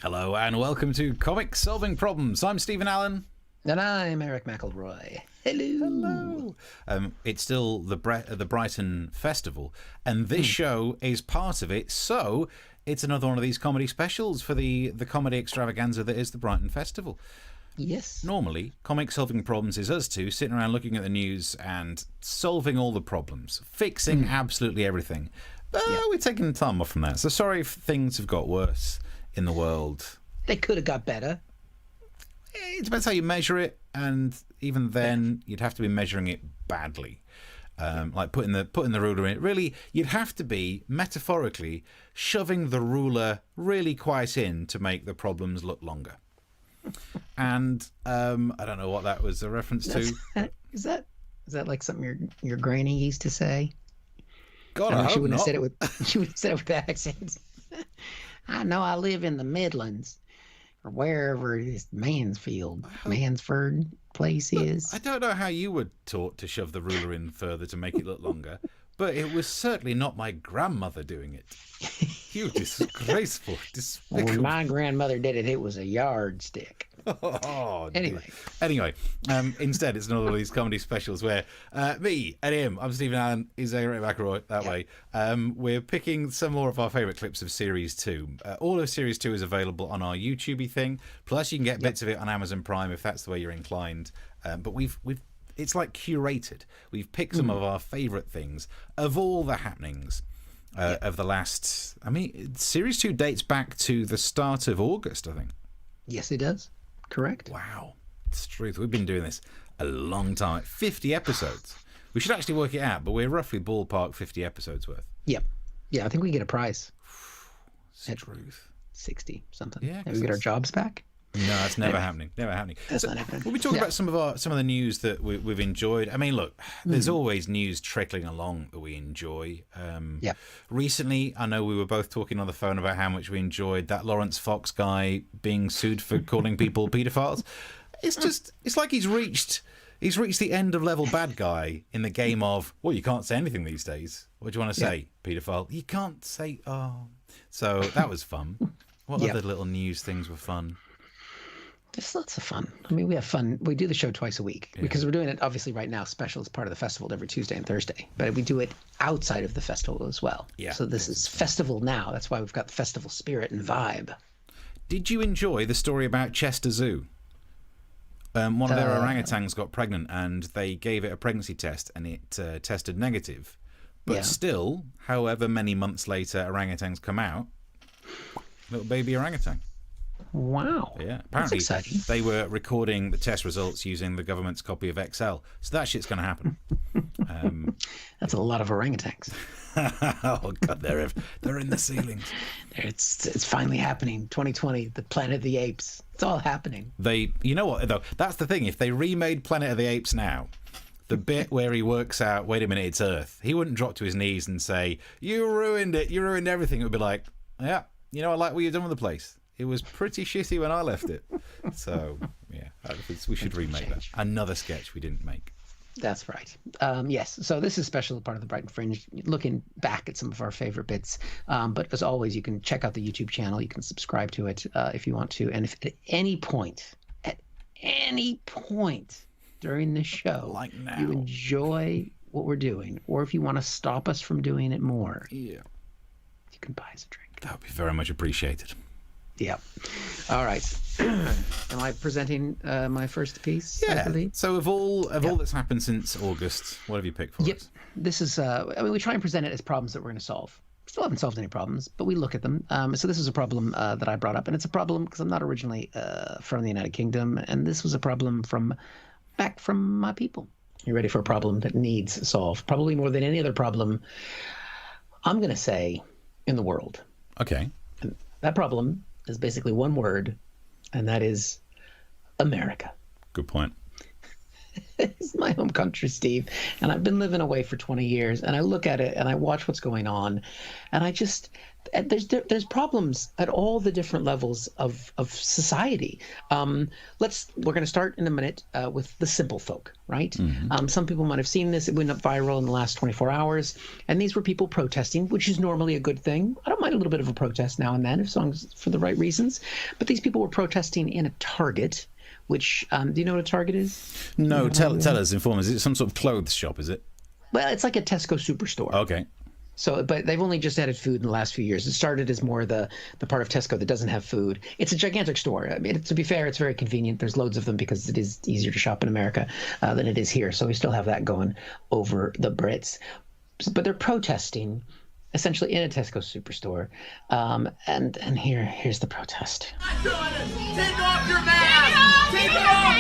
Hello and welcome to Comic Solving Problems. I'm Stephen Allen. And I'm Eric McElroy. Hello. It's still the Brighton Festival, and this show is part of it, so it's another one of these comedy specials for the comedy extravaganza that is the Brighton Festival. Yes. Normally, Comic Solving Problems is us two sitting around looking at the news and solving all the problems, fixing absolutely everything. But we're taking time off from that, so sorry if things have got worse in the world. They could have got better. It depends how you measure it, and even then, you'd have to be measuring it badly, like putting the ruler in it. Really, you'd have to be metaphorically shoving the ruler really quite in to make the problems look longer. And I don't know what that was a reference to. Is that like something your granny used to say? God, I hope she wouldn't not. have said it with she would have said it with accent. I know I live in the Midlands, or wherever this Mansford place is. I don't know how you were taught to shove the ruler in further to make it look longer, but it was certainly not my grandmother doing it. You disgraceful, despicable. When my grandmother did it, it was a yardstick. Oh, Anyway, instead it's another of these comedy specials where me and him, I'm Stephen Allen, he's Eric McElroy, that way. We're picking some more of our favourite clips of Series 2. All of Series 2 is available on our YouTube thing, plus you can get bits of it on Amazon Prime if that's the way you're inclined. But we've it's like curated. We've picked some of our favourite things of all the happenings of the last... I mean, Series 2 dates back to the start of August, I think. yes, it does. Correct. Wow, it's the truth. We've been doing this a long time. 50 episodes. We should actually work it out, but we're roughly ballpark 50 episodes worth. Yep. Yeah, I think we get a prize. It's the truth. 60 something. Yeah, And we get our jobs back. No, that's never happening. Never happening. That's not happening. We'll be talking about some of the news that we've enjoyed. I mean, look, there's always news trickling along that we enjoy. Recently, I know we were both talking on the phone about how much we enjoyed that Lawrence Fox guy being sued for calling people paedophiles. It's like he's reached the end of level bad guy in the game of, well, you can't say anything these days. What do you want to say, paedophile? You can't say, oh. So that was fun. What other little news things were fun? There's lots of fun. I mean, we have fun. We do the show twice a week because we're doing it obviously right now special as part of the festival every Tuesday and Thursday. But we do it outside of the festival as well. Yeah. So this is festival now. That's why we've got the festival spirit and vibe. Did you enjoy the story about Chester Zoo? One of their orangutans got pregnant and they gave it a pregnancy test and it tested negative. But still, however many months later orangutans come out, little baby orangutan. Wow. Yeah. Apparently, that's exciting. They were recording the test results using the government's copy of Excel. So that shit's going to happen. That's a lot of orangutans. Oh, God, they're in the ceilings. It's finally happening. 2020, the Planet of the Apes. It's all happening. You know what, though? That's the thing. If they remade Planet of the Apes now, the bit where he works out, wait a minute, it's Earth, he wouldn't drop to his knees and say, you ruined it. You ruined everything. It would be like, yeah, you know, I like what you've done with the place. It was pretty shitty when I left it. So, yeah, we should remake that. Another sketch we didn't make. That's right. Yes. So this is special part of the Brighton Fringe, looking back at some of our favorite bits. But as always, you can check out the YouTube channel. You can subscribe to it if you want to. And if at any point during the show, like now, you enjoy what we're doing, or if you want to stop us from doing it more, you can buy us a drink. That would be very much appreciated. Yeah. All right. Am I presenting my first piece? Yeah. So of all that's happened since August, what have you picked for us? This is, we try and present it as problems that we're going to solve. We still haven't solved any problems, but we look at them. So this is a problem that I brought up, and it's a problem because I'm not originally from the United Kingdom, and this was a problem back from my people. You ready for a problem that needs solved? Probably more than any other problem, I'm going to say, in the world. Okay. And that problem is basically one word, and that is America. Good point. It's my home country, Steve, and I've been living away for 20 years, and I look at it and I watch what's going on, and I just there's problems at all the different levels of society. We're going to start in a minute with the simple folk, right? Mm-hmm. Some people might have seen this. It went up viral in the last 24 hours, and these were people protesting, which is normally a good thing. I don't mind a little bit of a protest now and then, as long as it's for the right reasons. But these people were protesting in a Target. Which, do you know what a Target is? No, tell us, inform us. Is it some sort of clothes shop, is it? Well, it's like a Tesco superstore. Okay. So, but they've only just added food in the last few years. It started as more the part of Tesco that doesn't have food. It's a gigantic store. I mean, to be fair, it's very convenient. There's loads of them because it is easier to shop in America than it is here. So we still have that going over the Brits. But they're protesting essentially in a Tesco superstore. And here's the protest. Take off your mask! Take it off!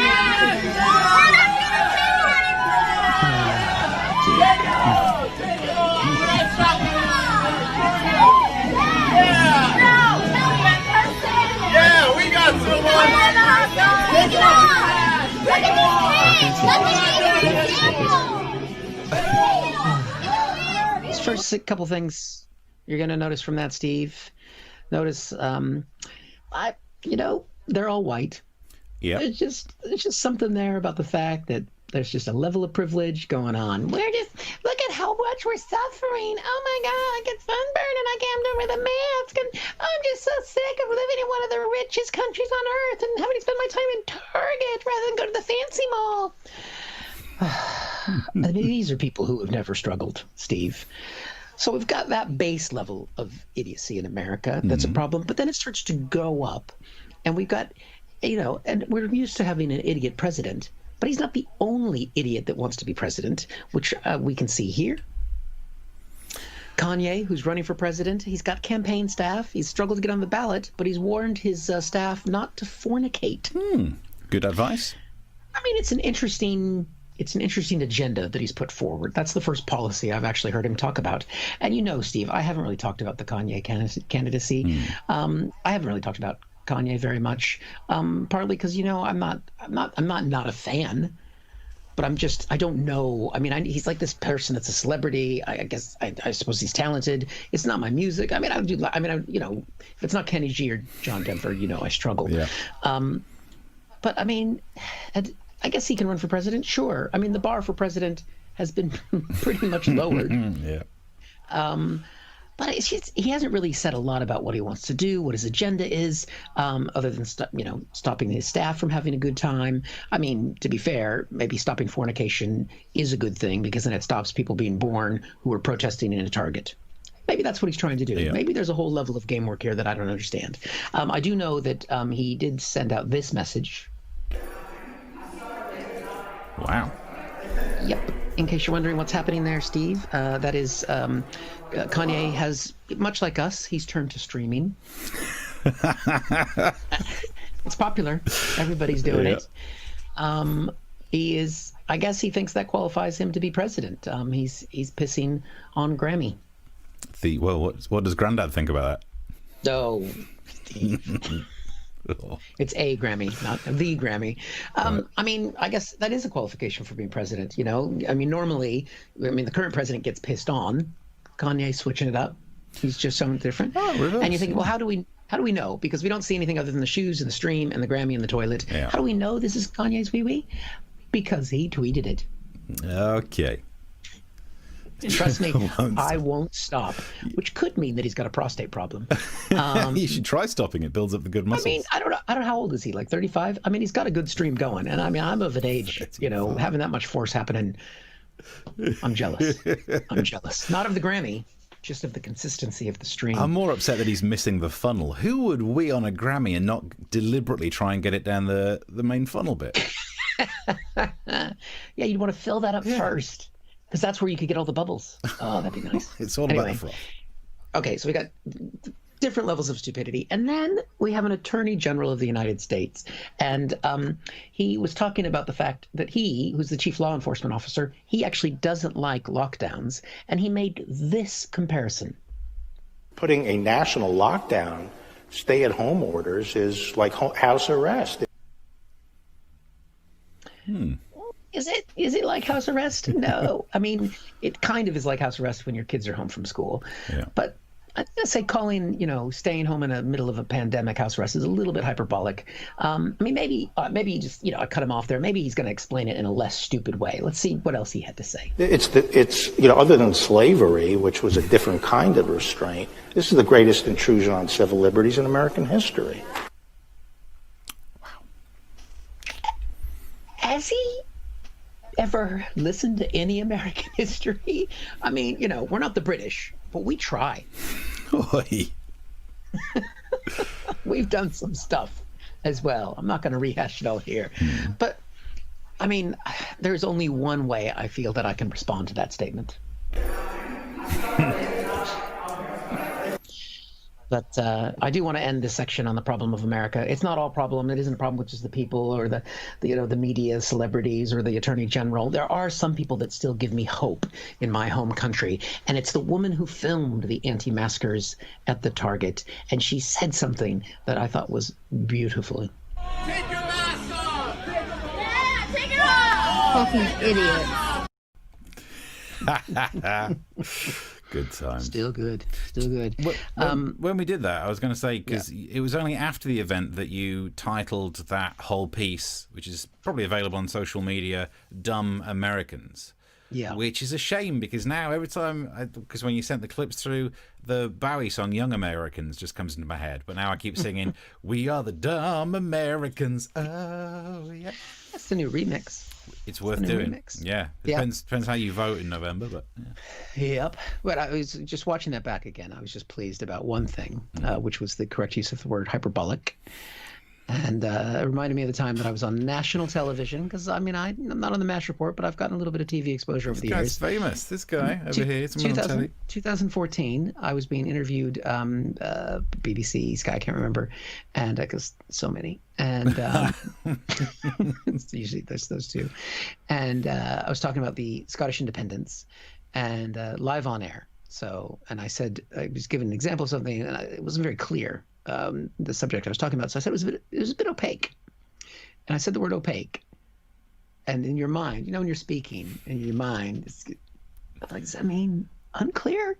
Yeah, we got someone! Take it off! These first couple things you're going to notice from that, Steve. Notice, they're all white. Yeah. It's just something there about the fact that there's just a level of privilege going on. Look at how much we're suffering. Oh my God, I get sunburned and I can't do with a mask. And I'm just so sick of living in one of the richest countries on earth and having to spend my time in Target rather than go to the fancy mall. I mean, these are people who have never struggled, Steve. So we've got that base level of idiocy in America. That's a problem. But then it starts to go up. And we've got, and we're used to having an idiot president. But he's not the only idiot that wants to be president, which we can see here. Kanye, who's running for president, he's got campaign staff. He's struggled to get on the ballot, but he's warned his staff not to fornicate. Good advice. I mean, it's an interesting agenda that he's put forward. That's the first policy I've actually heard him talk about. And Steve, I haven't really talked about the Kanye candidacy. I haven't really talked about Kanye very much, partly because I'm not a fan, but I don't know. I mean, he's like this person that's a celebrity. I guess I suppose he's talented. It's not my music. I mean, if it's not Kenny G or John Denver, I struggle. Yeah. But I mean, I guess he can run for president. Sure. I mean, the bar for president has been pretty much lowered. Yeah. But he hasn't really said a lot about what he wants to do, what his agenda is, other than stopping his staff from having a good time. I mean, to be fair, maybe stopping fornication is a good thing because then it stops people being born who are protesting in a Target. Maybe that's what he's trying to do. Yeah. Maybe there's a whole level of game work here that I don't understand. I do know that he did send out this message. Wow. Yep. In case you're wondering what's happening there, Steve, that is Kanye has, much like us, he's turned to streaming. It's popular. Everybody's doing it. He is, I guess he thinks that qualifies him to be president. He's pissing on Grammy. What does Grandad think about that? Oh, Steve. It's a Grammy, not the Grammy. Right. I mean, I guess that is a qualification for being president. I mean, normally, the current president gets pissed on. Kanye switching it up. He's just something different. Oh, and you think, well, how do we know? Because we don't see anything other than the shoes and the stream and the Grammy and the toilet. Yeah. How do we know this is Kanye's wee-wee? Because he tweeted it. Okay. And trust me, I won't stop, which could mean that he's got a prostate problem. You should try stopping it. Builds up the good muscles. I mean, I don't know how old is he, like 35? I mean, he's got a good stream going. And I mean, I'm of an age, having that much force happening. I'm jealous. Not of the Grammy, just of the consistency of the stream. I'm more upset that he's missing the funnel. Who would wee on a Grammy and not deliberately try and get it down the main funnel bit? Yeah, you'd want to fill that up first. Because that's where you could get all the bubbles. Oh, that'd be nice. It's all about the fluff. Okay, so we got different levels of stupidity. And then we have an Attorney General of the United States. And he was talking about the fact that he, who's the chief law enforcement officer, he actually doesn't like lockdowns. And he made this comparison. Putting a national lockdown, stay-at-home orders, is like house arrest. Is it like house arrest? No. I mean, it kind of is like house arrest when your kids are home from school. Yeah. But I'd say calling, staying home in the middle of a pandemic house arrest is a little bit hyperbolic. I mean, maybe just, I cut him off there. Maybe he's going to explain it in a less stupid way. Let's see what else he had to say. It's other than slavery, which was a different kind of restraint, this is the greatest intrusion on civil liberties in American history. Has he ever listened to any American history? I mean, we're not the British, but we try. Oi. We've done some stuff as well. I'm not going to rehash it all here. But, I mean, there's only one way I feel that I can respond to that statement. But I do want to end this section on the problem of America. It's not all problem. It isn't a problem with just the people or the media, celebrities, or the attorney general. There are some people that still give me hope in my home country, and it's the woman who filmed the anti-maskers at the Target, and she said something that I thought was beautiful. Take your mask off! Yeah, take it off! Fucking idiot. Good times. Still good. When we did that, I was going to say, because it was only after the event that you titled that whole piece, which is probably available on social media, Dumb Americans. Yeah. Which is a shame, because now every time, because when you sent the clips through, the Bowie song Young Americans just comes into my head. But now I keep singing, We are the Dumb Americans. Oh, yeah. That's the new remix. It's worth doing. Remix. Yeah. Depends how you vote in November, but yeah. Yep. But I was just watching that back again. I was just pleased about one thing, which was the correct use of the word hyperbolic. And it reminded me of the time that I was on national television, because, I mean, I'm not on the MASH report, but I've gotten a little bit of TV exposure over the years. This guy's famous. This guy over here. 2014, I was being interviewed, BBC, Sky, I can't remember, and because so many. And it's usually those two. And I was talking about the Scottish independence and live on air. So, and I said, I was given an example of something, and it wasn't very clear. The subject I was talking about. So I said it was a bit opaque. And I said the word opaque. And in your mind, when you're speaking, in your mind, it's like, does that mean unclear?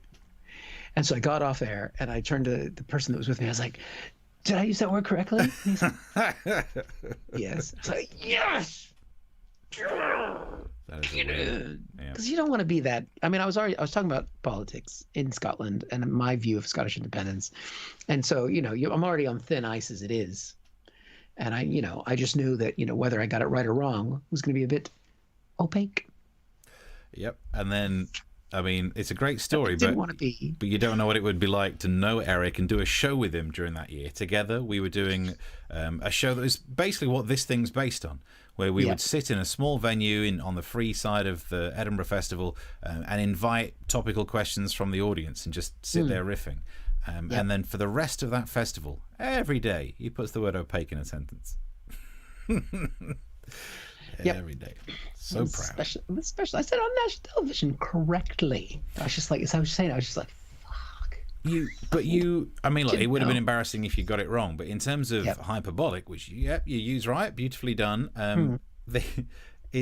And so I got off air and I turned to the person that was with me. I was like, did I use that word correctly? And he's like, yes. I was like, yes. That is weird. Because you don't want to be that. I mean, I was talking about politics in Scotland and my view of Scottish independence, and so I'm already on thin ice as it is, and I just knew that whether I got it right or wrong was going to be a bit opaque. Yep, and then I mean, it's a great story, but you don't know what it would be like to know Eric and do a show with him during that year. Together, we were doing a show that was basically what this thing's based on, where we would sit in a small venue on the free side of the Edinburgh Festival and invite topical questions from the audience and just sit there riffing. And then for the rest of that festival, every day, he puts the word opaque in a sentence. Every day. So proud. Especially, I said on national television correctly. I was just like, as I was saying, I was just like, fuck. I mean, look, it would have been embarrassing if you got it wrong, but in terms of hyperbolic, which you use right, beautifully done. Even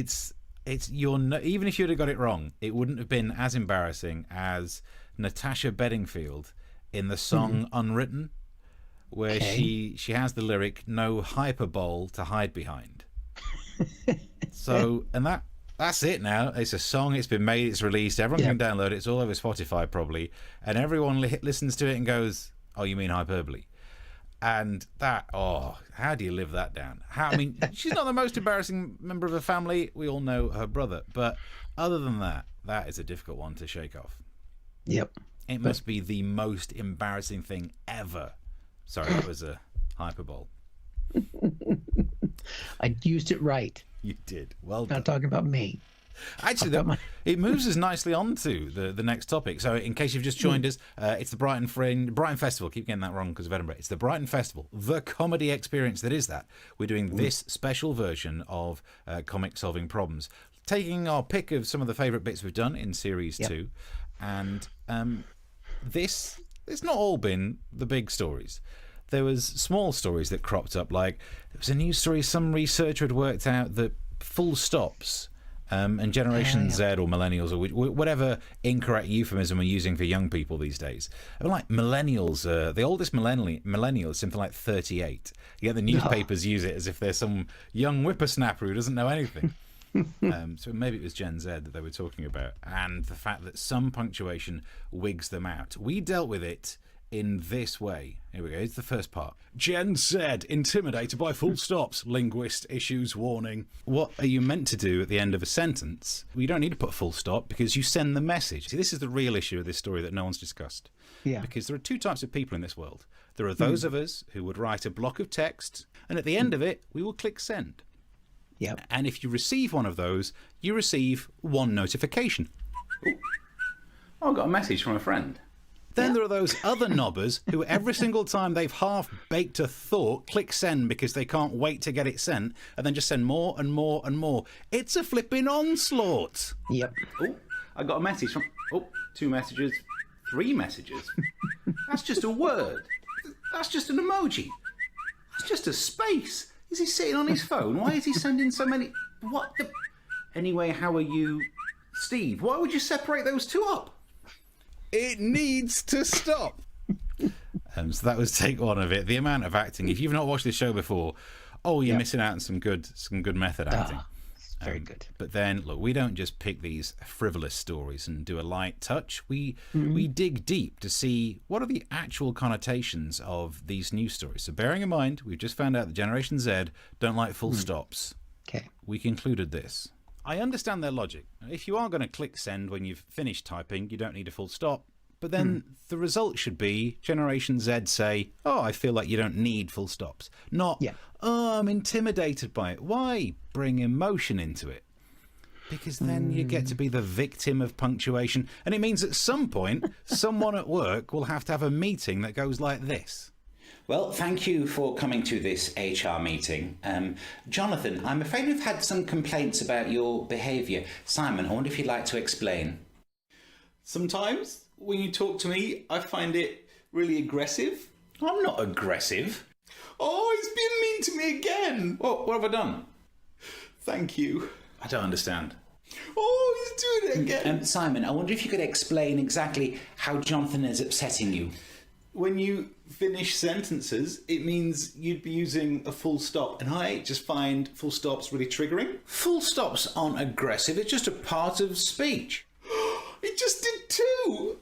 if you'd have got it wrong, it wouldn't have been as embarrassing as Natasha Bedingfield in the song Unwritten, where she has the lyric, no hyperbole to hide behind. So, and that's it now. It's a song, it's been made, it's released, everyone can download it, it's all over Spotify probably, and everyone listens to it and goes, oh, you mean hyperbole? And how do you live that down? I mean, she's not the most embarrassing member of the family. We all know her brother, but other than that is a difficult one to shake off. Yep. It must be the most embarrassing thing ever. Sorry, that was a hyperbole. I used it right. You did. Well done. Not talking about me. Actually, it moves us nicely on to the next topic. So in case you've just joined us, it's the Brighton Festival. Keep getting that wrong because of Edinburgh. It's the Brighton Festival, the comedy experience that is that. We're doing this special version of Comic Solving Problems, taking our pick of some of the favourite bits we've done in Series 2. And it's not all been the big stories. There was small stories that cropped up, like there was a news story some researcher had worked out that full stops And Generation Z or millennials or whatever incorrect euphemism we're using for young people these days. I mean, like millennials, the oldest millennial is something like 38. Yet the newspapers use it as if they're some young whippersnapper who doesn't know anything. So maybe it was Gen Z that they were talking about. And the fact that some punctuation wigs them out. We dealt with it in this way. Here we go. It's the first part. Gen Z, intimidated by full stops. Linguist issues warning. What are you meant to do at the end of a sentence? Well, you don't need to put full stop because you send the message. See, this is the real issue of this story that no one's discussed. Yeah. Because there are two types of people in this world. There are those of us who would write a block of text, and at the end of it, we will click send. Yep. And if you receive one of those, you receive one notification. Oh, I got a message from a friend. Then there are those other knobbers who every single time they've half-baked a thought, click send because they can't wait to get it sent, and then just send more and more and more. It's a flipping onslaught. Yep. Oh, I got a message from... Oh, 2 messages, 3 messages. That's just a word. That's just an emoji. That's just a space. Is he sitting on his phone? Why is he sending so many... What the... Anyway, how are you... Steve, why would you separate those two up? It needs to stop. So that was take one of it. The amount of acting. If you've not watched this show before, you're missing out on some good method acting. Very good. But then, look, we don't just pick these frivolous stories and do a light touch. We dig deep to see what are the actual connotations of these news stories. So bearing in mind, we've just found out that Generation Z don't like full stops. Okay. We concluded this. I understand their logic. If you are going to click send when you've finished typing, you don't need a full stop. But then the result should be Generation Z say, I feel like you don't need full stops. Not, I'm intimidated by it. Why bring emotion into it? Because then you get to be the victim of punctuation. And it means at some point, someone at work will have to have a meeting that goes like this. Well, thank you for coming to this HR meeting. Jonathan, I'm afraid we've had some complaints about your behaviour. Simon, I wonder if you'd like to explain. Sometimes when you talk to me, I find it really aggressive. I'm not aggressive. Oh, he's being mean to me again. What have I done? Thank you. I don't understand. Oh, he's doing it again. Simon, I wonder if you could explain exactly how Jonathan is upsetting you. When you finish sentences, it means you'd be using a full stop, and I just find full stops really triggering. Full stops aren't aggressive, it's just a part of speech. It just did too!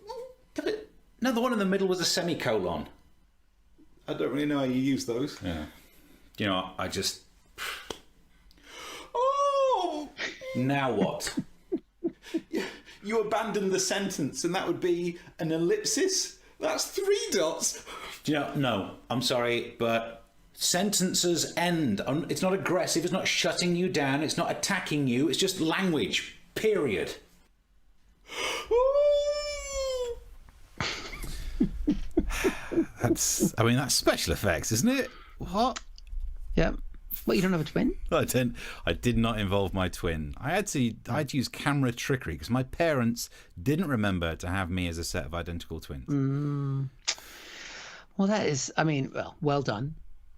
No, the one in the middle was a semicolon. I don't really know how you use those. Yeah. You know, I just... Oh! Now what? You abandon the sentence, and that would be an ellipsis? That's 3 dots. No, I'm sorry, but sentences end. It's not aggressive, it's not shutting you down, it's not attacking you, it's just language, period. That's special effects, isn't it? What? Yep. Well, you don't have a twin? I did not involve my twin. I had to use camera trickery because my parents didn't remember to have me as a set of identical twins. Well, that is, well done.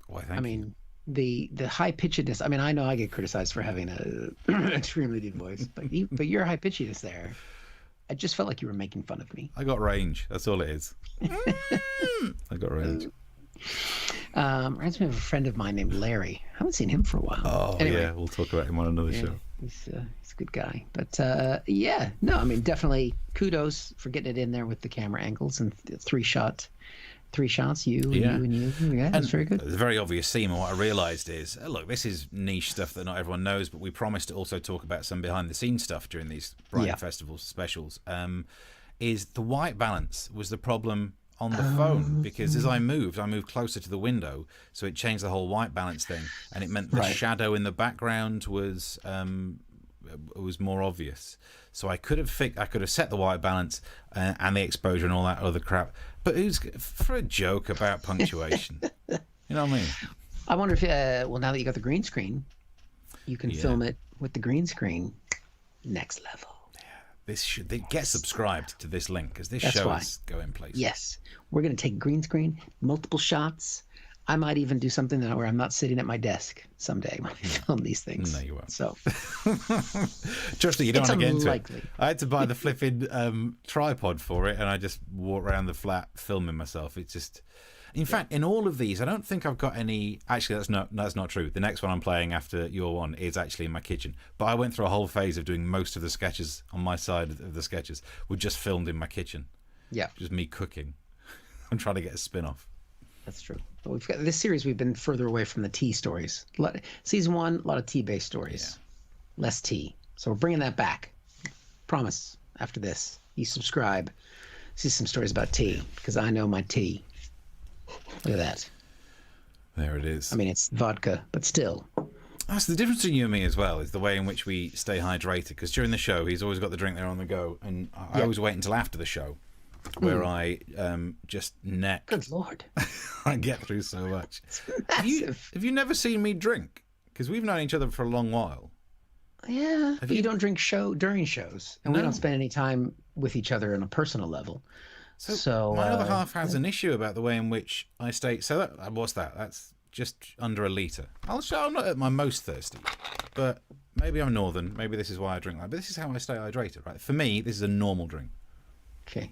Why, thank you. The high pitchedness. I know I get criticized for having an extremely deep voice, but your high pitchedness there, I just felt like you were making fun of me. I got range. That's all it is. I got range. Reminds me of a friend of mine named Larry. I haven't seen him for a while. Oh, anyway, yeah, we'll talk about him on another show. He's a good guy. But definitely kudos for getting it in there with the camera angles and 3 shots. You and you. Yeah, that's very good. The very obvious theme, and what I realised is, look, this is niche stuff that not everyone knows, but we promised to also talk about some behind-the-scenes stuff during these Brighton Festival specials. Is the white balance was the problem on the phone, because as I moved closer to the window, so it changed the whole white balance thing, and it meant the shadow in the background was more obvious. So I could have set the white balance and the exposure and all that other crap. But who's for a joke about punctuation? You know what I mean? I wonder if now that you got the green screen, you can film it with the green screen. Next level. Get subscribed to this link because this show is going places. Yes, we're going to take green screen, multiple shots. I might even do something where I'm not sitting at my desk someday when I film these things. No, you won't. So, trust me, you don't want to get into it. unlikely. I had to buy the flipping tripod for it, and I just walk around the flat filming myself. It's just, in fact, in all of these, I don't think I've got any. Actually, that's not true. The next one I'm playing after your one is actually in my kitchen. But I went through a whole phase of doing most of the sketches on my side of the sketches were just filmed in my kitchen. Yeah, just me cooking. I'm trying to get a spin-off. that's true. But we've got this series. We've been further away from the tea stories. Season 1, a lot of tea-based stories, less tea. So we're bringing that back. Promise. After this, you subscribe, see some stories about tea because I know my tea. Look at that. There it is. I mean, it's vodka, but still. That's the difference between you and me as well, is the way in which we stay hydrated. Because during the show, he's always got the drink there on the go, and I always wait until after the show, where I just neck. Good Lord. I get through so much. Massive. Have you never seen me drink? Because we've known each other for a long while. Yeah, but you don't drink during shows, and we No. don't spend any time with each other on a personal level. So my other half has an issue about the way in which I stay. So what's that? That's just under a litre. I'm not at my most thirsty, but maybe I'm northern. Maybe this is why I drink like. But this is how I stay hydrated, right? For me, this is a normal drink. Okay.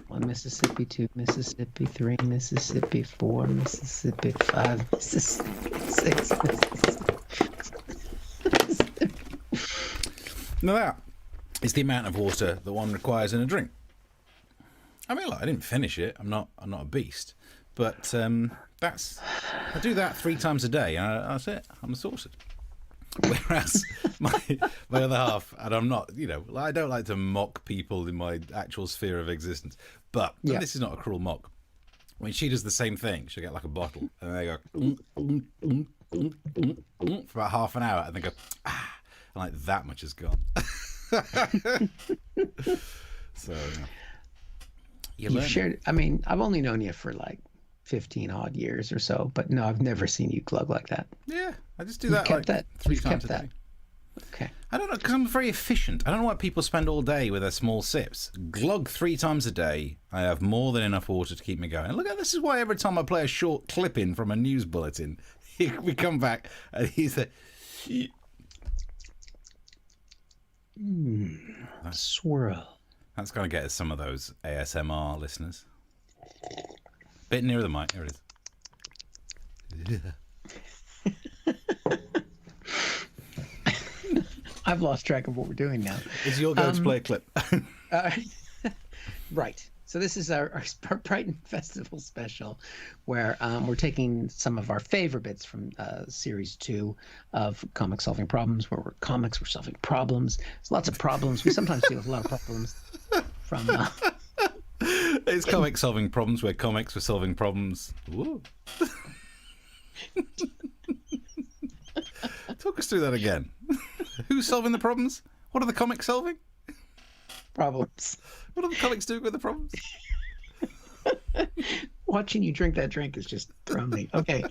1 Mississippi, 2 Mississippi, 3 Mississippi, 4 Mississippi, 5 Mississippi, 6 Mississippi. Now that is the amount of water that one requires in a drink. I mean, I didn't finish it. I'm not a beast, but I do that 3 times a day, and that's it. I'm sorted. Whereas my other half, and I'm not, I don't like to mock people in my actual sphere of existence, but this is not a cruel mock. When she does the same thing, she'll get like a bottle, and they go for about half an hour, and they go, and like that much is gone. So You've shared. I mean, I've only known you for like 15 odd years or so, but no, I've never seen you glug like that. Yeah, I just do that kept like that. 3 You've times kept a day. that. Okay. I don't know, because I'm very efficient. I don't know why people spend all day with their small sips. Glug 3 times a day. I have more than enough water to keep me going. And look, this is why every time I play a short clip in from a news bulletin, we come back and he's a... Swirl. That's going to get us some of those ASMR listeners. Bit nearer the mic. There it is. I've lost track of what we're doing now. It's your go to play a clip. Right. So this is our Brighton Festival special, where we're taking some of our favorite bits from Series 2 of Comic Solving Problems, where we're solving problems. There's lots of problems. We sometimes deal with a lot of problems from... It's Comic Solving Problems, where comics were solving problems. Woo. Talk us through that again. Who's solving the problems? What are the comics solving? Problems. What are the comics doing with the problems? Watching you drink that drink is just throwing me. Okay.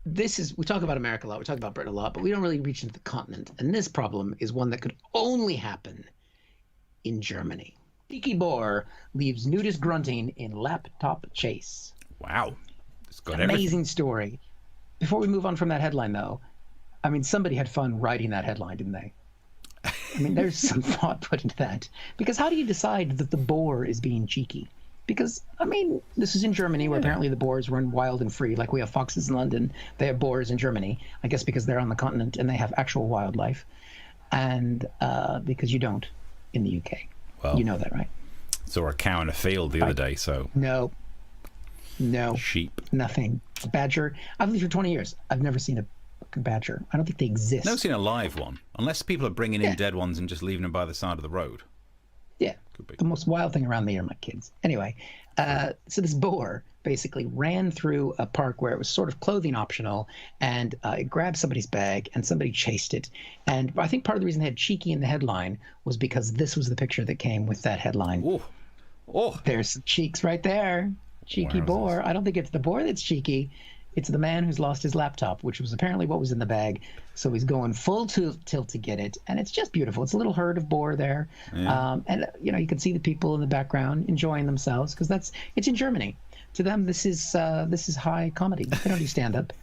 We talk about America a lot, we talk about Britain a lot, but we don't really reach into the continent. And this problem is one that could only happen in Germany. Cheeky Boar leaves nudist grunting in laptop chase. Wow. It's got Amazing story. Before we move on from that headline, though, I mean, somebody had fun writing that headline, didn't they? I mean, there's some thought put into that. Because how do you decide that the boar is being cheeky? Because, I mean, this is in Germany, where apparently the boars run wild and free. Like we have foxes in London, they have boars in Germany. I guess because they're on the continent and they have actual wildlife. And because you don't in the UK. Well, you know that, right? Saw a cow in a field the other day, so... No. Sheep. Nothing. Badger. I've lived for 20 years. I've never seen a badger. I don't think they exist. Never seen a live one, unless people are bringing in dead ones and just leaving them by the side of the road. Yeah, Could be. The most wild thing around the year, my kids. Anyway, so this boar basically ran through a park where it was sort of clothing optional, and it grabbed somebody's bag, and somebody chased it. And I think part of the reason they had cheeky in the headline was because this was the picture that came with that headline. Oh, there's some cheeks right there. Cheeky boar. I don't think it's the boar that's cheeky. It's the man who's lost his laptop, which was apparently what was in the bag. So he's going full tilt to get it. And it's just beautiful. It's a little herd of boar there. Yeah. And, you can see the people in the background enjoying themselves because it's in Germany. To them, this is high comedy. They don't do stand up.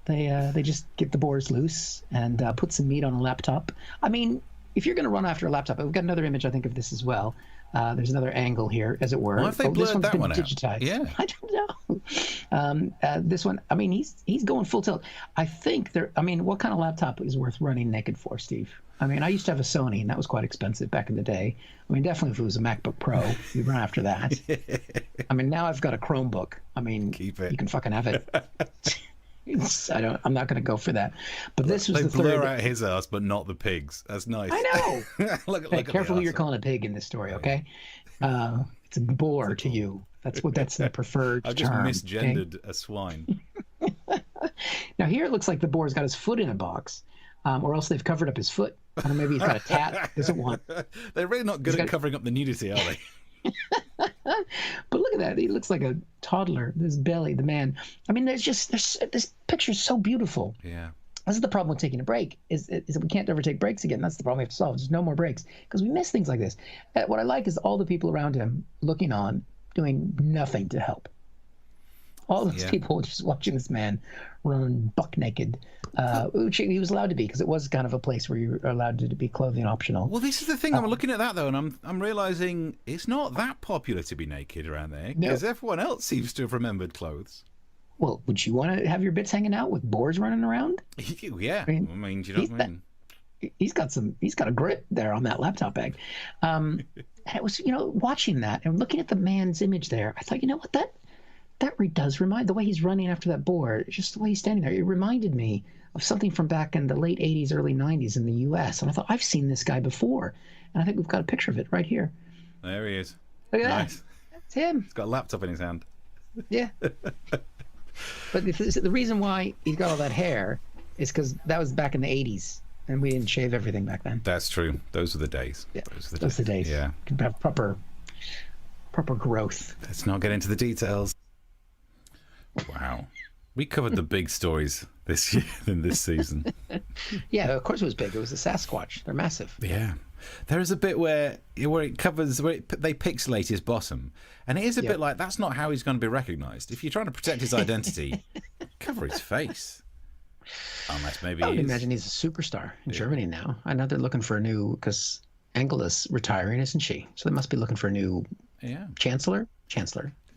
They just get the boars loose and put some meat on a laptop. I mean, if you're going to run after a laptop, we've got another image, I think, of this as well. There's another angle here, as it were. Why have they blurred that one out? Digitized. Yeah. I don't know. This one, I mean, he's going full tilt. I think what kind of laptop is worth running naked for, Steve? I mean, I used to have a Sony, and that was quite expensive back in the day. I mean, definitely if it was a MacBook Pro, you'd run after that. I mean, now I've got a Chromebook. I mean, keep it. You can fucking have it. I'm not going to go for that. But this was they the third. blur out his ass, but not the pig's. That's nice. I know. look Hey, careful who you're calling a pig in this story, okay? It's a boar to you. That's the preferred I've just term. misgendered a swine. Now here it looks like the boar's got his foot in a box, or else they've covered up his foot. I don't know, maybe he's got a tat. Doesn't want. They're really not good at covering up the nudity, are they? But look at that. He looks like a toddler. This belly, the man. I mean, this picture's so beautiful. Yeah. This is the problem with taking a break, is that we can't ever take breaks again. That's the problem we have to solve. There's no more breaks because we miss things like this. What I like is all the people around him looking on, doing nothing to help. All those people just watching this man run buck naked, which he was allowed to be because it was kind of a place where you were allowed to be clothing optional. Well, this is the thing. I'm looking at that, though, and I'm realising it's not that popular to be naked around there because everyone else seems to have remembered clothes. Well, would you want to have your bits hanging out with boars running around? Yeah. I mean, do you know what I mean? He's got a grip there on that laptop bag. And it was, watching that and looking at the man's image there, I thought, you know what, that does remind, the way he's running after that boar, just the way he's standing there, it reminded me of something from back in the late 80s, early 90s in the U.S. And I thought, I've seen this guy before. And I think we've got a picture of it right here. There he is. Look at nice. that. That's him. He's got a laptop in his hand. Yeah. But the reason why he's got all that hair is because that was back in the 80s. And we didn't shave everything back then. That's true. Those were the days. Yeah, those were the days. Yeah. You can have proper growth. Let's not get into the details. Wow. We covered the big stories this year in this season. Yeah, of course it was big. It was a Sasquatch. They're massive. Yeah. There is a bit where they pixelate his bottom. And it is a bit like, that's not how he's going to be recognised. If you're trying to protect his identity, cover his face. Unless maybe I would imagine he's a superstar in Germany now. I know they're looking for a new, because Angela's retiring, isn't she? So they must be looking for a new chancellor.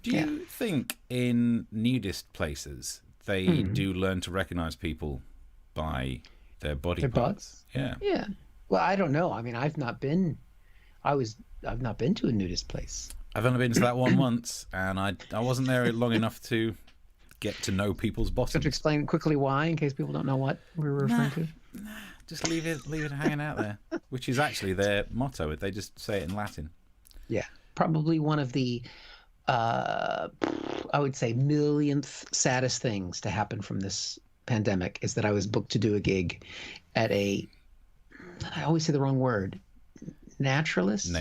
Do you think in nudist places they do learn to recognise people by their body parts? Yeah. Yeah. Well, I don't know. I mean, I've not been to a nudist place. I've only been to that one once, and I wasn't there long enough to get to know people's bottoms. So to explain quickly why, in case people don't know what we were referring to. Nah, just leave it hanging out there, which is actually their motto. They just say it in Latin. Yeah, probably one of the, I would say, millionth saddest things to happen from this pandemic is that I was booked to do a gig at I always say the wrong word, naturalist. Yeah.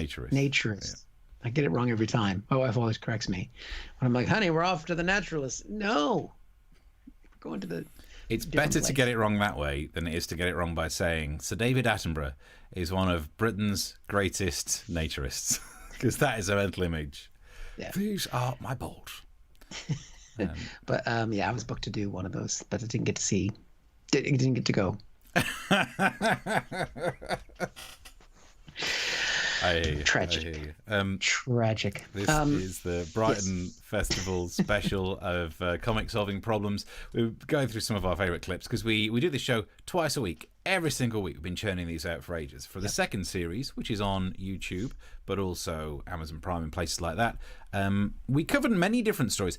I get it wrong every time. My wife always corrects me. When I'm like, honey, we're off to the naturalist. No. We're going to the... It's better to get it wrong that way than it is to get it wrong by saying Sir David Attenborough is one of Britain's greatest naturists. Because that is a mental image. Yeah. These are my balls. But I was booked to do one of those, but I didn't get to see. Didn't get to go. Tragic. Tragic. This is the Brighton Festival special of comic solving problems. We're going through some of our favourite clips because we do this show twice a week. Every single week we've been churning these out for ages. For the second series, which is on YouTube, but also Amazon Prime and places like that, we covered many different stories.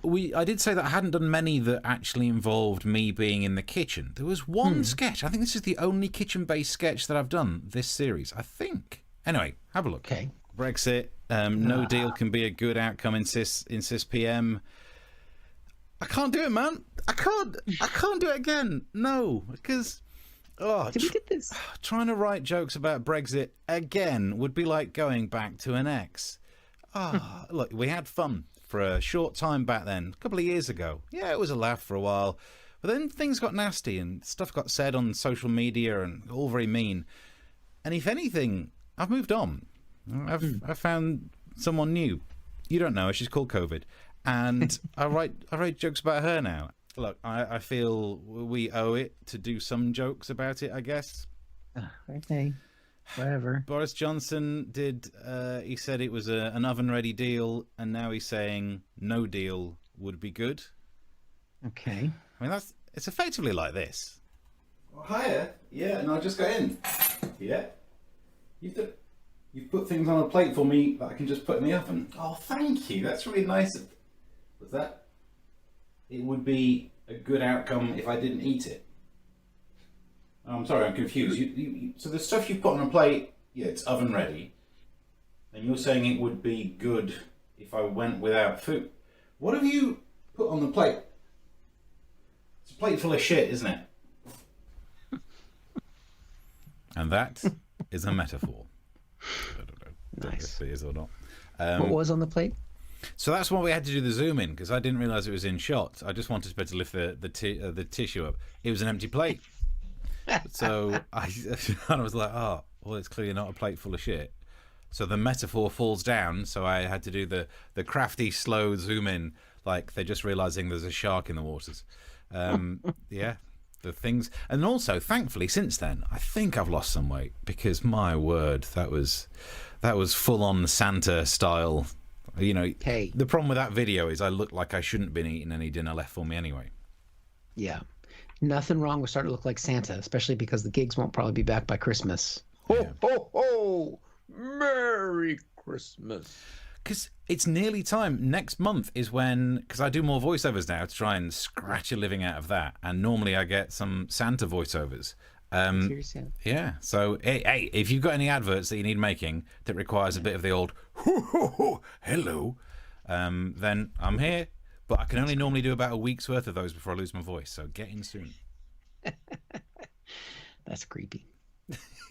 I did say that I hadn't done many that actually involved me being in the kitchen. There was one sketch. I think this is the only kitchen-based sketch that I've done this series, I think. Anyway, have a look. Okay. Brexit. No deal can be a good outcome in cis PM. I can't do it, man. I can't do it again. No, because we did this. Trying to write jokes about Brexit again would be like going back to an ex. Look, we had fun for a short time back then, a couple of years ago. Yeah, it was a laugh for a while, but then things got nasty and stuff got said on social media and all very mean. And if anything, I've moved on. I've found someone new. You don't know her. She's called COVID. and I write jokes about her now. Look, I feel we owe it to do some jokes about it, I guess. Okay, whatever. Boris Johnson did. He said it was an oven-ready deal, and now he's saying no deal would be good. Okay. I mean, it's effectively like this. Oh, hiya. Yeah, and I just got in. Yeah. You've put things on a plate for me that I can just put in the oven. Oh, thank you. That's really nice. Was that? It would be a good outcome if I didn't eat it. Oh, I'm sorry, I'm confused. So the stuff you put on a plate, yeah, it's oven ready. And you're saying it would be good if I went without food. What have you put on the plate? It's a plate full of shit, isn't it? And that is a metaphor. I don't know Nice. if it is or not. What was on the plate? So that's why we had to do the zoom in, because I didn't realise it was in shot. I just wanted to be able to lift the tissue up. It was an empty plate. So I was like, oh, well, it's clearly not a plate full of shit. So the metaphor falls down. So I had to do the crafty, slow zoom in, like they're just realising there's a shark in the waters. Yeah, the things. And also, thankfully, since then, I think I've lost some weight, because my word, that was full on Santa style. You know, Hey. The problem with that video is I look like I shouldn't have been eating any dinner left for me anyway. Yeah. Nothing wrong with starting to look like Santa, especially because the gigs won't probably be back by Christmas. Ho, ho, ho! Merry Christmas. Because it's nearly time. Next month is when, because I do more voiceovers now to try and scratch a living out of that. And normally I get some Santa voiceovers. Seriously? Yeah. So, hey, if you've got any adverts that you need making that requires a bit of the old, ho, ho, ho, hello, then I'm here. But I can only normally do about a week's worth of those before I lose my voice. So get in soon. That's creepy.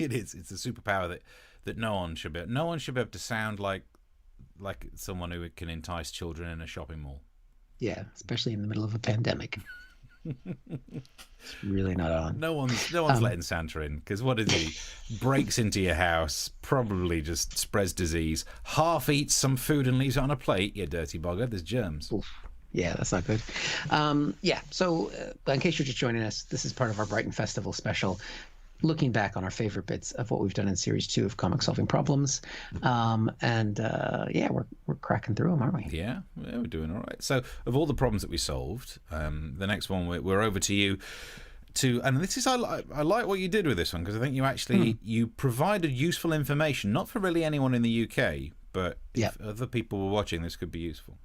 It is. It's a superpower that no one should be able to sound like someone who can entice children in a shopping mall. Yeah, especially in the middle of a pandemic. It's really not on. No one's letting Santa in, because what is he? Breaks into your house, probably just spreads disease, half eats some food and leaves it on a plate. You dirty bugger. There's germs. Oof. Yeah, that's not good. Yeah, so in case you're just joining us, this is part of our Brighton Festival special, looking back on our favorite bits of what we've done in Series 2 of Comic Solving Problems. Yeah, we're cracking through them, aren't we? Yeah, we're doing all right. So of all the problems that we solved, the next one we're over to you. And this is I like what you did with this one, because I think you actually you provided useful information, not for really anyone in the UK, but if other people were watching, this could be useful.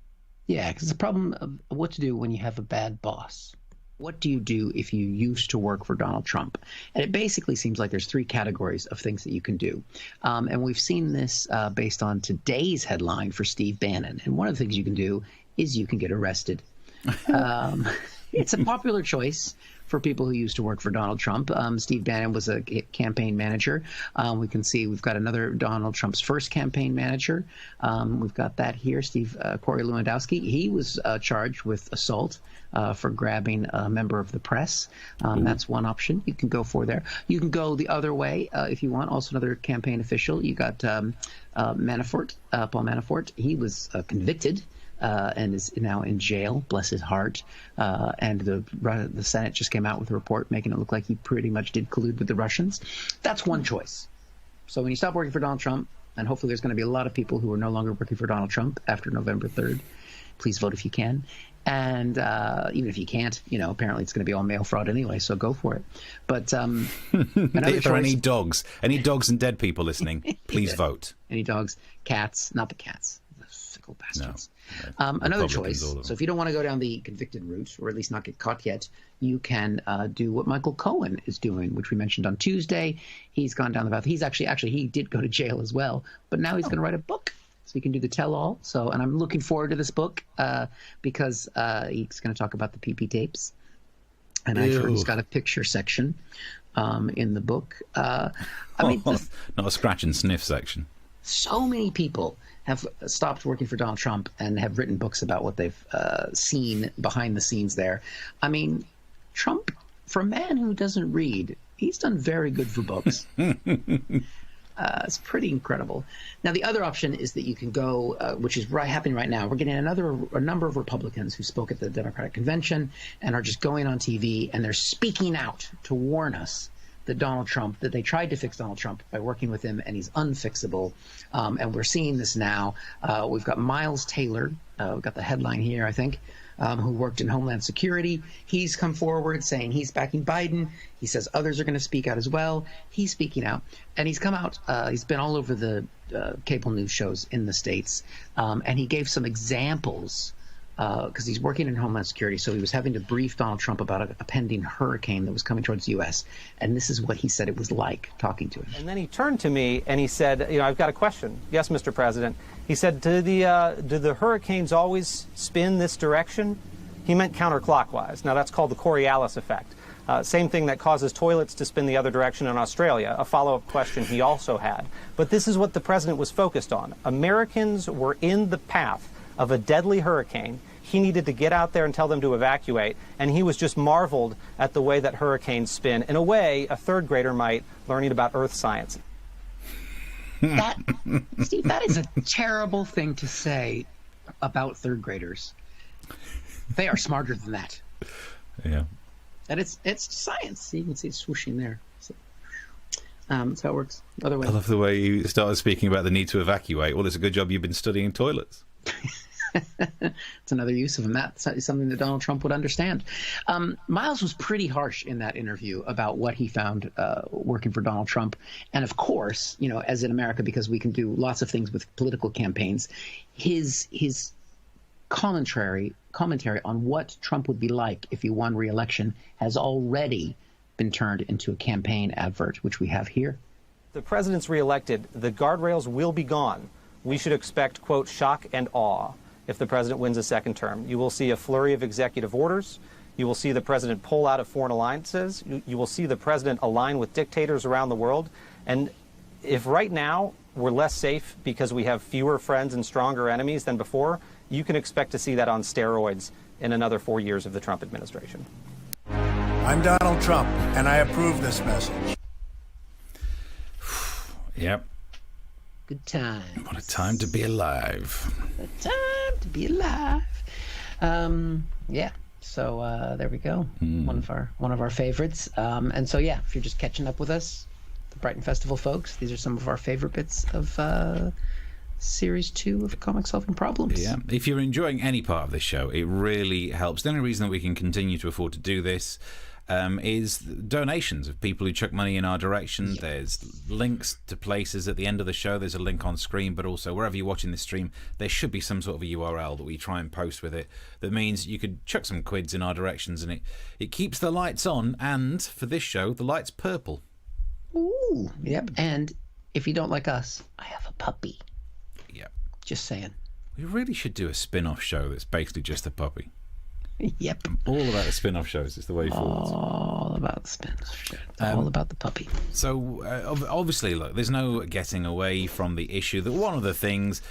Yeah, because the problem of what to do when you have a bad boss. What do you do if you used to work for Donald Trump? And it basically seems like there's three categories of things that you can do. And we've seen this based on today's headline for Steve Bannon. And one of the things you can do is you can get arrested. It's a popular choice for people who used to work for Donald Trump. Steve Bannon was a campaign manager. We can see we've got another Donald Trump's first campaign manager. We've got that here, Corey Lewandowski. He was charged with assault for grabbing a member of the press. That's one option you can go for there. You can go the other way if you want. Also another campaign official. You got Manafort, Paul Manafort. He was convicted. And is now in jail, bless his heart. And the Senate just came out with a report making it look like he pretty much did collude with the Russians. That's one choice. So when you stop working for Donald Trump, and hopefully there's going to be a lot of people who are no longer working for Donald Trump after November 3rd, please vote if you can. And even if you can't, apparently it's going to be all mail fraud anyway, so go for it. But if there are any dogs and dead people listening, please vote. Any dogs, cats, not the cats. Fickle bastards. No. Another choice. So if you don't want to go down the convicted route, or at least not get caught yet, you can do what Michael Cohen is doing, which we mentioned on Tuesday. He's gone down the path. He's actually he did go to jail as well, but now he's going to write a book. So he can do the tell-all. So, and I'm looking forward to this book because he's going to talk about the PP tapes. And I've heard he's got a picture section in the book. I mean, not a scratch and sniff section. So many people have stopped working for Donald Trump and have written books about what they've seen behind the scenes there. I mean, Trump, for a man who doesn't read, he's done very good for books. It's pretty incredible. Now, the other option is that you can go, which is happening right now. We're getting a number of Republicans who spoke at the Democratic convention and are just going on TV, and they're speaking out to warn us that they tried to fix Donald Trump by working with him, and he's unfixable. And we're seeing this now. We've got Miles Taylor. We've got the headline here, I think, who worked in Homeland Security. He's come forward saying he's backing Biden. He says others are going to speak out as well. He's speaking out. And he's come out. He's been all over the cable news shows in the States. And he gave some examples because he's working in Homeland Security. So he was having to brief Donald Trump about a pending hurricane that was coming towards the U.S. And this is what he said it was like talking to him. And then he turned to me and he said, I've got a question. Yes, Mr. President. He said, do the hurricanes always spin this direction? He meant counterclockwise. Now, that's called the Coriolis effect. Same thing that causes toilets to spin the other direction in Australia, a follow-up question he also had. But this is what the president was focused on. Americans were in the path of a deadly hurricane. He needed to get out there and tell them to evacuate, and he was just marveled at the way that hurricanes spin, in a way a third grader might, learning about earth science. Steve, that is a terrible thing to say about third graders. They are smarter than that. Yeah. And it's science. You can see it swooshing there. So, that's how it works. Otherwise, I love the way you started speaking about the need to evacuate. Well, it's a good job you've been studying toilets. It's another use of them. That's something that Donald Trump would understand. Miles was pretty harsh in that interview about what he found working for Donald Trump. And of course, as in America, because we can do lots of things with political campaigns, his commentary on what Trump would be like if he won re-election has already been turned into a campaign advert, which we have here. The president's reelected, the guardrails will be gone. We should expect, quote, shock and awe if the president wins a second term. You will see a flurry of executive orders. You will see the president pull out of foreign alliances. You will see the president align with dictators around the world. And if right now we're less safe because we have fewer friends and stronger enemies than before, you can expect to see that on steroids in another 4 years of the Trump administration. I'm Donald Trump, and I approve this message. Yep. Good time. What a time to be alive. A time to be alive. Yeah. So there we go. One of our favorites. And so yeah, if you're just catching up with us, the Brighton Festival folks, these are some of our favorite bits of Series 2 of Comic Solving Problems. Yeah. If you're enjoying any part of this show, it really helps. The only reason that we can continue to afford to do this is donations of people who chuck money in our direction. Yep. There's links to places at the end of the show. There's a link on screen, but also wherever you're watching this stream, there should be some sort of a URL that we try and post with it. That means you could chuck some quids in our directions, and it keeps the lights on. And for this show, the light's purple. Ooh, yep. And if you don't like us, I have a puppy. Yep. Just saying. We really should do a spin-off show that's basically just a puppy. Yep. All about the spin-off shows. It's the way forward. All about the spin-off shows. All about the puppy. So, obviously, look, there's no getting away from the issue that one of the things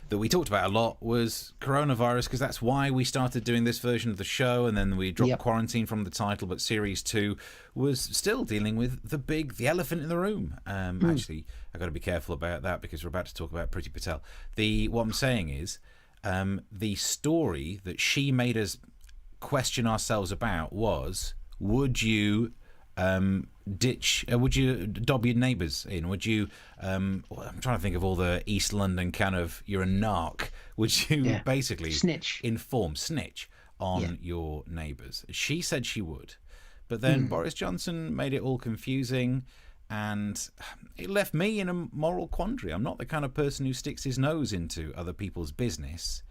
that we talked about a lot was coronavirus, because that's why we started doing this version of the show, and then we dropped quarantine from the title, but Series 2 was still dealing with the elephant in the room. Actually, I've got to be careful about that because we're about to talk about Priti Patel. What I'm saying is the story that she made us question ourselves about was, would you would you dob your neighbours in? Would you I'm trying to think of all the East London kind of, you're a narc, would you basically snitch on your neighbours? She said she would, but then Boris Johnson made it all confusing, and it left me in a moral quandary. I'm not the kind of person who sticks his nose into other people's business,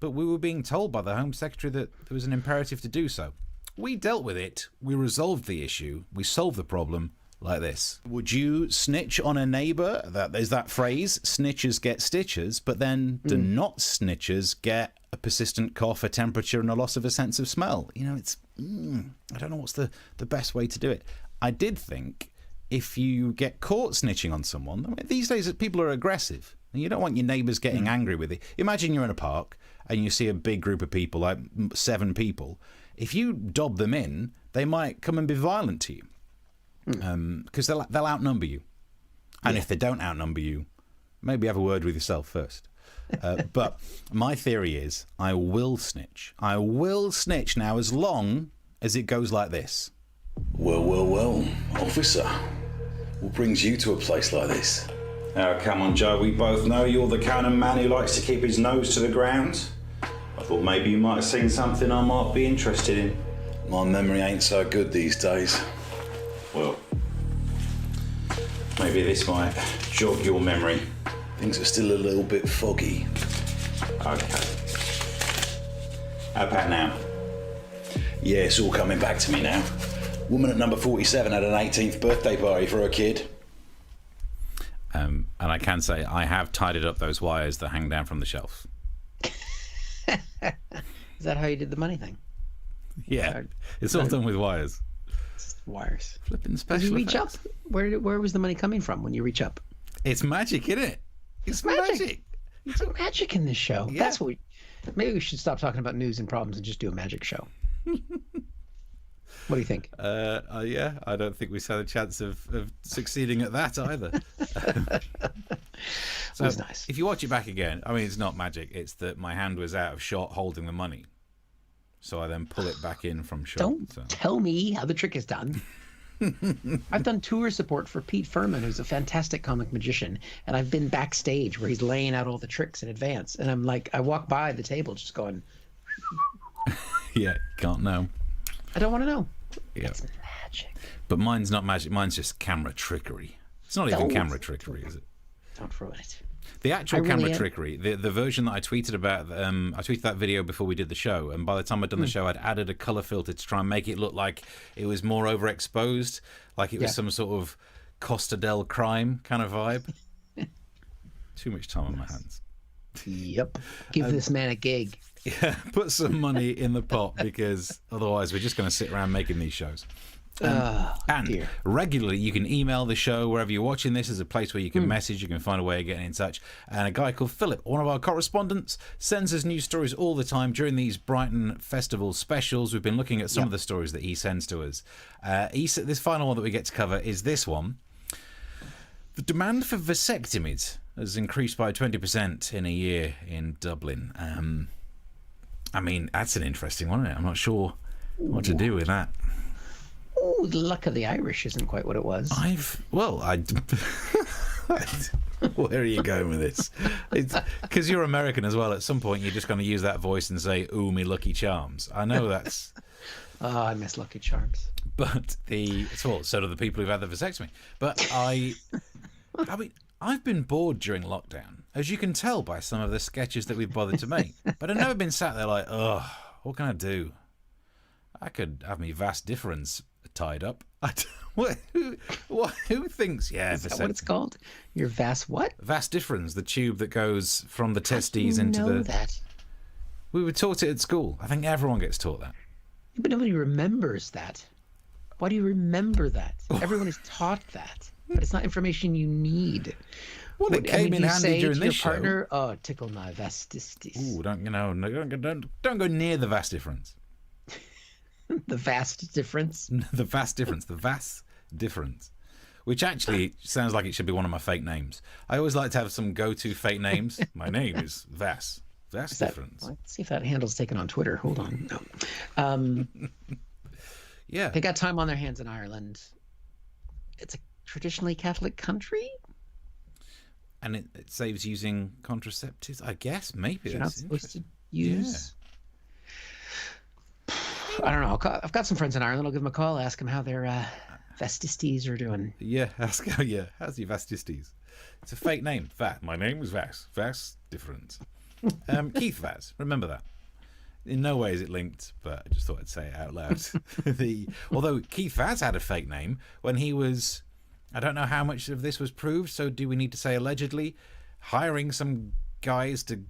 but we were being told by the Home Secretary that there was an imperative to do so. We dealt with it. We resolved the issue. We solved the problem like this. Would you snitch on a neighbour? There's that phrase, snitches get stitches, but then do not snitches get a persistent cough, a temperature, and a loss of a sense of smell? It's I don't know what's the best way to do it. I did think if you get caught snitching on someone, these days people are aggressive, and you don't want your neighbours getting angry with you. Imagine you're in a park and you see a big group of people, like 7 people. If you dob them in, they might come and be violent to you because they'll outnumber you. And if they don't outnumber you, maybe have a word with yourself first. But my theory is I will snitch. I will snitch now as long as it goes like this. Well, officer. What brings you to a place like this? Oh, come on, Joe. We both know you're the kind of man who likes to keep his nose to the ground. I thought maybe you might have seen something I might be interested in. My memory ain't so good these days. Well, maybe this might jog your memory. Things are still a little bit foggy. Okay. How about now? Yeah, it's all coming back to me now. Woman at number 47 had an 18th birthday party for her kid. And I can say I have tidied up those wires that hang down from the shelf. Is that how you did the money thing? Yeah, it's all done with wires. It's wires. Flipping special Did you reach effects. up? Where was the money coming from when you reach up? It's magic, isn't it? It's magic. There's some magic in this show. Yeah. That's what maybe we should stop talking about news and problems and just do a magic show. What do you think? Yeah, I don't think we stand a chance of succeeding at that either. So That's nice. If you watch it back again, I mean, it's not magic. It's that my hand was out of shot holding the money. So I then pull it back in from shot. Don't tell me how the trick is done. I've done tour support for Pete Furman, who's a fantastic comic magician, and I've been backstage where he's laying out all the tricks in advance. And I'm like, I walk by the table just going, Yeah, can't know. I don't want to know. Yeah. It's magic. But mine's not magic. Mine's just camera trickery. It's not even Don't. camera trickery, is it? Don't ruin it. The actual I camera really am. trickery, the version that I tweeted about, I tweeted that video before we did the show, and by the time I'd done the show, I'd added a colour filter to try and make it look like it was more overexposed, like it was some sort of Costa del Crime kind of vibe. Too much time on my hands. Yep. Give this man a gig. Yeah, put some money in the pot, because otherwise we're just going to sit around making these shows. And dear. regularly you can email the show wherever you're watching this. There's a place where you can message, you can find a way of getting in touch. And a guy called Philip, one of our correspondents, sends us news stories all the time during these Brighton Festival specials. We've been looking at some of the stories that he sends to us. This final one that we get to cover is this one. The demand for vasectomies has increased by 20% in a year in Dublin. I mean, that's an interesting one, isn't it? I'm not sure what to do with that. Oh, the luck of the Irish isn't quite what it was. Where are you going with this? Because you're American as well. At some point, you're just going to use that voice and say, "Ooh, me Lucky Charms." I know that's. Oh, I miss Lucky Charms. But so do the people who've had the vasectomy. But I mean, I've been bored during lockdown, as you can tell by some of the sketches that we've bothered to make. But I've never been sat there like, oh, what can I do? I could have me vast difference tied up. Who thinks? Yeah, Is that what it's called? Your vast what? Vas difference, the tube that goes from the testes into the. That. We were taught it at school. I think everyone gets taught that. But nobody remembers that. Why do you remember that? Everyone is taught that, but it's not information you need. Well, it came in handy during this show. Partner, oh, tickle my vastistis. Ooh, don't go near the vas difference. The vast difference. The vast difference. The vast difference. Which actually sounds like it should be one of my fake names. I always like to have some go-to fake names. My name is Vas. Vast difference. Let's see if that handle's taken on Twitter. Hold on. No. Yeah. They got time on their hands in Ireland. It's a traditionally Catholic country. And it saves using contraceptives, I guess. Maybe. You're not supposed to use. Yeah. I don't know. I've got some friends in Ireland. I'll give them a call, ask them how their vastistes are doing. Yeah, how's your vastistes? It's a fake name. My name is Vas. Vas different. Keith Vaz. Remember that. In no way is it linked, but I just thought I'd say it out loud. Although Keith Vaz had a fake name when he was, I don't know how much of this was proved, so do we need to say allegedly, hiring some guys to,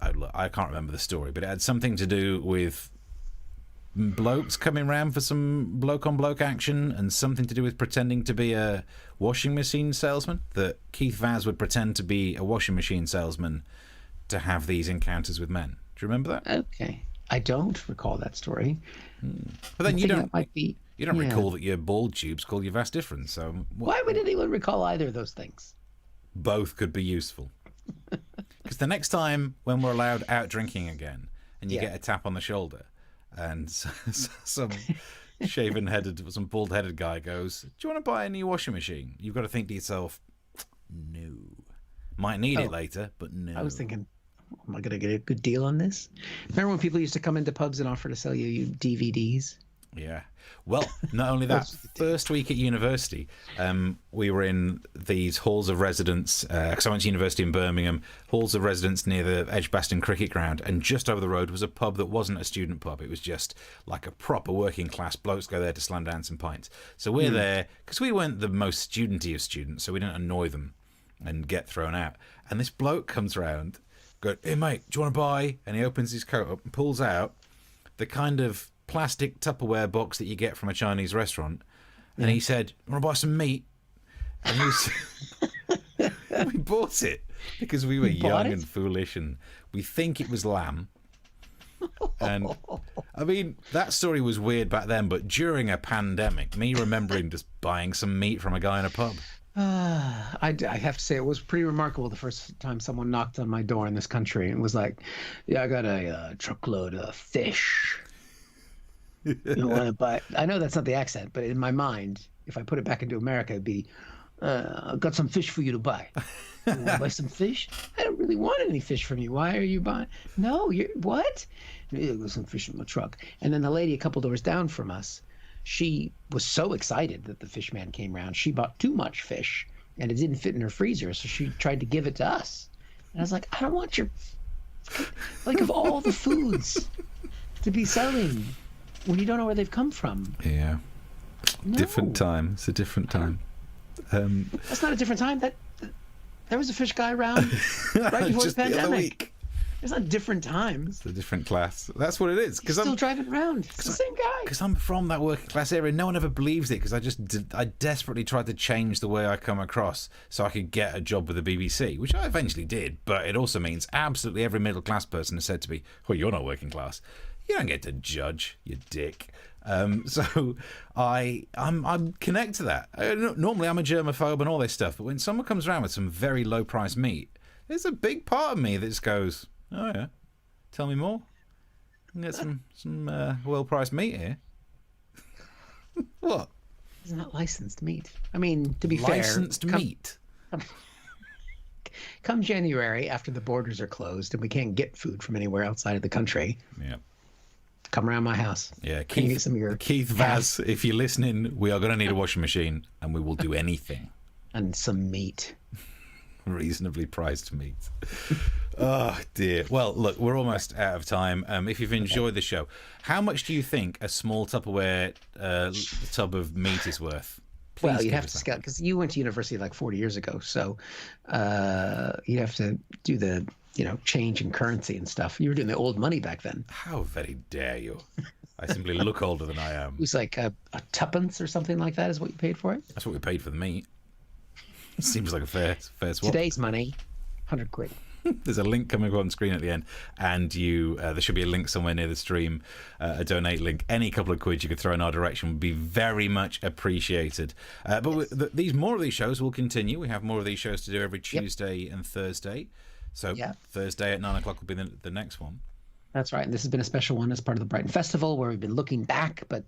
I can't remember the story, but it had something to do with blokes coming round for some bloke-on-bloke action and something to do with pretending to be a washing machine salesman, that Keith Vaz would pretend to be a washing machine salesman to have these encounters with men. Do you remember that? Okay. I don't recall that story. But then you don't yeah. recall that your ball tubes called your vas deferens. So why would anyone recall either of those things? Both could be useful. Because the next time when we're allowed out drinking again, and you get a tap on the shoulder, and some shaven-headed, some bald-headed guy goes, "Do you want to buy a new washing machine?" You've got to think to yourself, "No, might need it later, but no." I was thinking, am I going to get a good deal on this? Remember when people used to come into pubs and offer to sell you DVDs? Yeah. Well, not only that, first week at university, we were in these halls of residence, because I went to university in Birmingham, halls of residence near the Edgbaston cricket ground, and just over the road was a pub that wasn't a student pub. It was just like a proper working class. Blokes go there to slam down some pints. So we're there, because we weren't the most studenty of students, so we didn't annoy them and get thrown out. And this bloke comes round, goes, "Hey mate, do you want to buy?" And he opens his coat up and pulls out the kind of plastic Tupperware box that you get from a Chinese restaurant, and he said, "Want to buy some meat?" And we bought it because we were young and foolish, and we think it was lamb. And I mean, that story was weird back then, but during a pandemic, me remembering just buying some meat from a guy in a pub. I have to say it was pretty remarkable the first time someone knocked on my door in this country and was like, "Yeah, I got a truckload of fish. You want to buy?" I know that's not the accent, but in my mind, if I put it back into America, it'd be, "I've got some fish for you to buy. You want to buy some fish? I don't really want any fish from you. Why are you buying?" "No, you're what?" "Yeah, there's some fish in my truck." And then the lady a couple doors down from us, she was so excited that the fish man came around. She bought too much fish, and it didn't fit in her freezer, so she tried to give it to us. And I was like, "I don't want your, like, of all the foods to be selling when you don't know where they've come from." Yeah. No. Different time. It's a different time. That's not a different time. There was a fish guy around right before the pandemic. It's not different times. It's a different class. That's what it is. He's still driving around. It's the same guy. Because I'm from that working class area. No one ever believes it, because I desperately tried to change the way I come across so I could get a job with the BBC, which I eventually did. But it also means absolutely every middle class person has said to me, "Well, you're not working class. You don't get to judge, you dick." So I'm connected to that. Normally I'm a germaphobe and all this stuff, but when someone comes around with some very low price meat, there's a big part of me that just goes, "Oh yeah, tell me more. I can get some well priced meat here." What? It's not licensed meat. I mean, to be licensed fair, meat. Come January, after the borders are closed and we can't get food from anywhere outside of the country. Yeah. Come around my house. Yeah, Keith Vaz, if you're listening, we are going to need a washing machine, and we will do anything. And some meat. Reasonably priced meat. Oh, dear. Well, look, we're almost out of time. If you've enjoyed the show, how much do you think a small Tupperware tub of meat is worth? Please, well, you'd have to scout, because you went to university like 40 years ago, so you'd have to do the change in currency and stuff. You were doing the old money back then. How very dare you? I simply look older than I am. It was like a tuppence or something like that is what you paid for it? That's what we paid for the meat. Seems like a fair swap. Today's money, 100 quid. There's a link coming up on screen at the end, and there should be a link somewhere near the stream, a donate link. Any couple of quid you could throw in our direction would be very much appreciated. But more of these shows will continue. We have more of these shows to do every Tuesday and Thursday. So Thursday at 9 o'clock will be the next one. That's right. And this has been a special one as part of the Brighton Festival, where we've been looking back. But,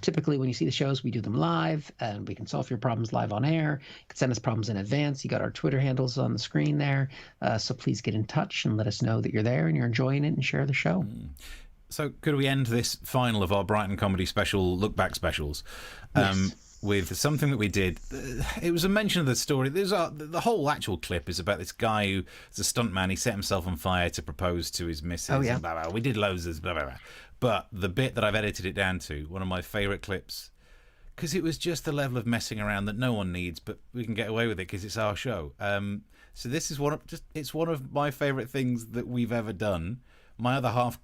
typically when you see the shows, we do them live, and we can solve your problems live on air. You can send us problems in advance. You got our Twitter handles on the screen there. So please get in touch and let us know that you're there and you're enjoying it, and share the show. So could we end this final of our Brighton Comedy Special look back specials? Yes. With something that we did. It was a mention of the story. The whole actual clip is about this guy who's a stuntman. He set himself on fire to propose to his missus. Oh, yeah. And blah, blah. We did loads of blah, blah, blah. But the bit that I've edited it down to, one of my favourite clips, because it was just the level of messing around that no one needs, but we can get away with it because it's our show. So this is it's one of my favourite things that we've ever done. My other half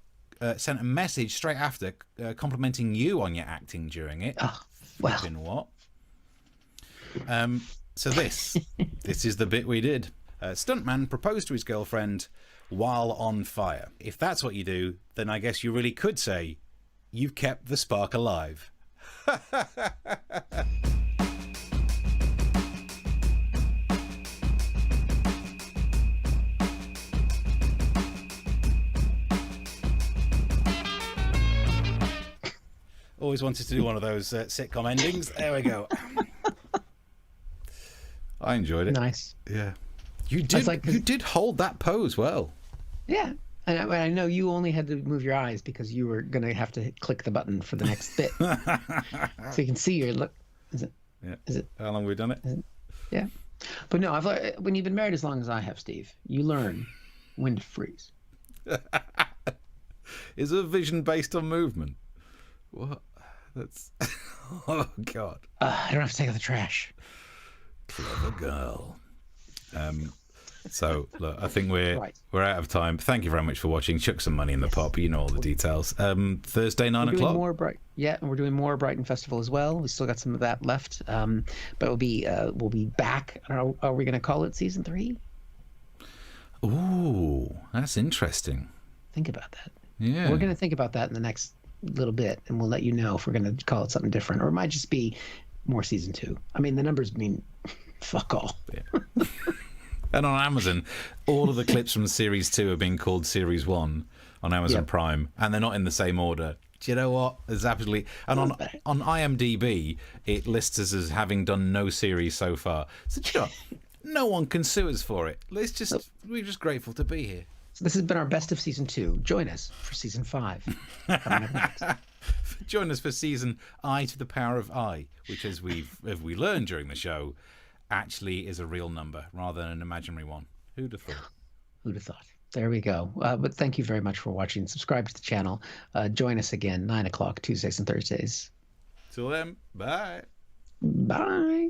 sent a message straight after complimenting you on your acting during it. Oh. Well, what? So this is the bit we did. Stuntman proposed to his girlfriend while on fire. If that's what you do, then I guess you really could say you've kept the spark alive. Always wanted to do one of those sitcom endings. There we go. I enjoyed it. Nice. Yeah. You did hold that pose well. Yeah. And I know you only had to move your eyes because you were going to have to click the button for the next bit. So you can see your look. Is it? Yeah. Is it? How long have we done it? Yeah. But no, when you've been married as long as I have, Steve, you learn when to freeze. Is a vision based on movement? What? That's... Oh, God. I don't have to take out the trash. Clever girl. So, look, I think we're out of time. Thank you very much for watching. Chuck some money in the pot, but you know all the details. Thursday, 9 o'clock. And we're doing more Brighton Festival as well. We still got some of that left. But we'll be back. Are we going to call it season 3? Ooh, that's interesting. Think about that. Yeah. We're going to think about that in the next little bit, and we'll let you know if we're going to call it something different, or it might just be more season 2. I mean, the numbers mean fuck all. Yeah. And on Amazon, all of the clips from Series 2 are being called Series 1 on Amazon Prime, and they're not in the same order. Do you know what? There's absolutely... And on IMDb, it lists us as having done no series so far. So, do you know what? No one can sue us for it. We're just grateful to be here. So this has been our best of season 2. Join us for season 5. Coming up next. Join us for season I to the power of I, which, as we learned during the show, actually is a real number rather than an imaginary one. Who'd have thought? Who'd have thought? There we go. But thank you very much for watching. Subscribe to the channel. Join us again, 9 o'clock, Tuesdays and Thursdays. Till then, bye. Bye.